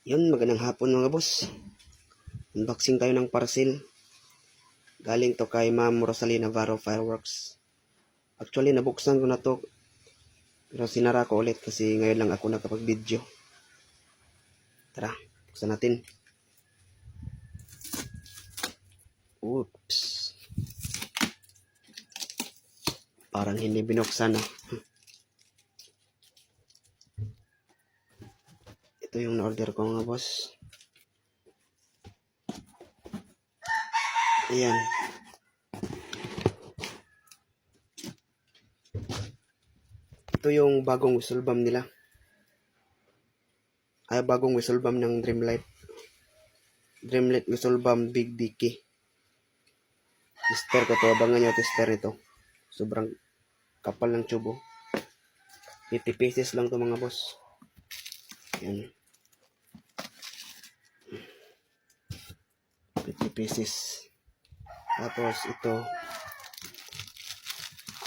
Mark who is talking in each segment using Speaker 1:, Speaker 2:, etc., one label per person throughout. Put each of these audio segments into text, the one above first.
Speaker 1: Yun, magandang hapon mga boss. Unboxing tayo ng parcel. Galing to kay Ma'am Rosalie Navarro Fireworks. Actually, nabuksan ko na to. Pero sinara ko ulit kasi ngayon lang ako nakapag-video. Tara, buksan natin. Oops. Parang hindi binuksan na. Ito yung na-order ko mga boss. Ayan. Ito yung bagong whistle bomb nila. Ay, bagong whistle bomb ng Dreamlight. Dreamlight whistle bomb Big Dicky. Tester ko to. Abangan nyo tester ito. Sobrang kapal ng tubo. 50 pieces lang to mga boss. Ayan. 50 pieces. Tapos ito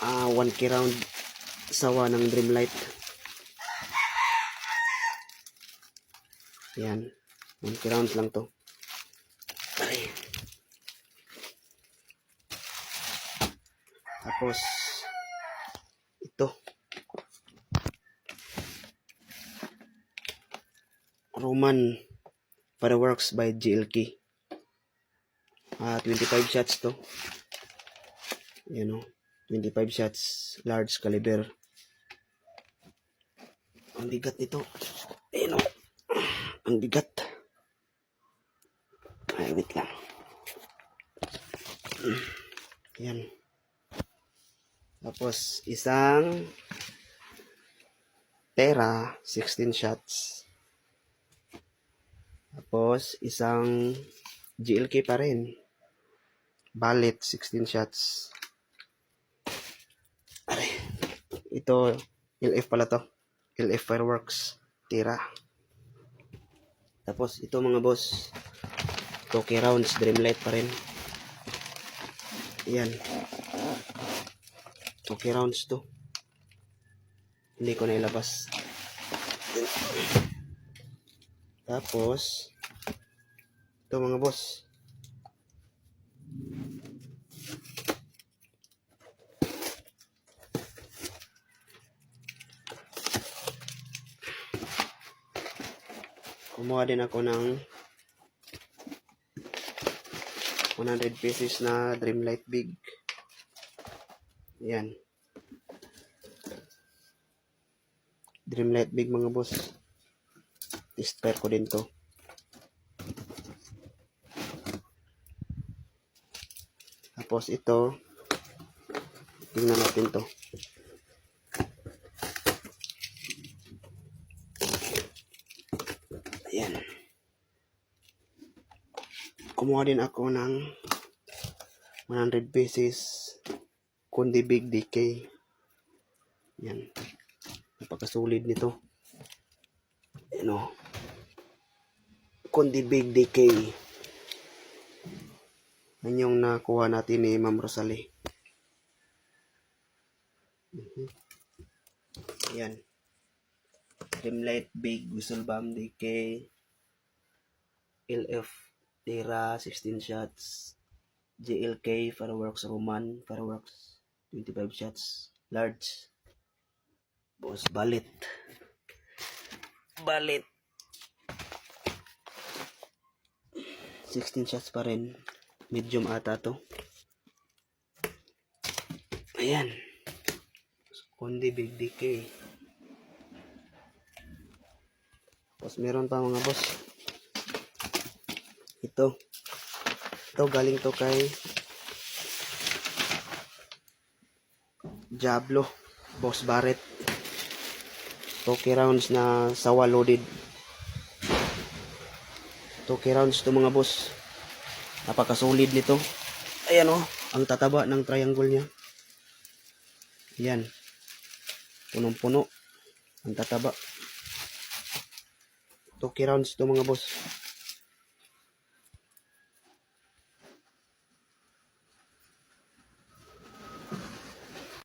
Speaker 1: 1 key round sawa ng Dreamlight. Yan, 1 key rounds lang to. Ay. Tapos ito Roman Fireworks by GLK. 25 shots to. Yan o. 25 shots. Large caliber. Ang bigat nito. Ayan o. Ang bigat. Ay, wait lang. Yan. Tapos, isang Tera, 16 shots. Tapos, isang GLK pa rin. Ballet, 16 shots. Aray. Ito, LF pala to. LF Fireworks. Tira. Tapos, ito mga boss. 2 key rounds. Dreamlight pa rin. Ayan. 2 key rounds to. Hindi ko na ilabas. Tapos, ito mga boss. Kumuha din ako ng 100 pieces na Dreamlight Big. Yan. Dreamlight Big mga boss. Tester ko din to. Tapos ito, tingnan natin to. Ayan. Kumuha din ako ng 100 pieces kundi Big DK. Yan. Napakasulit nito. Ano? Kundi Big DK. Yan yung nakuha natin ni Ma'am Rosalie. Yan. Dreamlight Big Whistle Bomb DK. LF Tera 16 shots. JLK Fireworks Roman Fireworks 25 shots. Large. Boss Ballet. Ballet. 16 shots pa rin. Medium ata to. Ayan. Kundi Big DK. Tapos meron pa mga boss. Ito galing to kay Diablo Boss Barrett. 2 key rounds na sawa loaded. 2 key rounds to mga boss. Napakasolid nito. Ayan o, ang tataba ng triangle niya. Ayan. Punong-puno. Ang tataba. 2 key rounds to mga boss.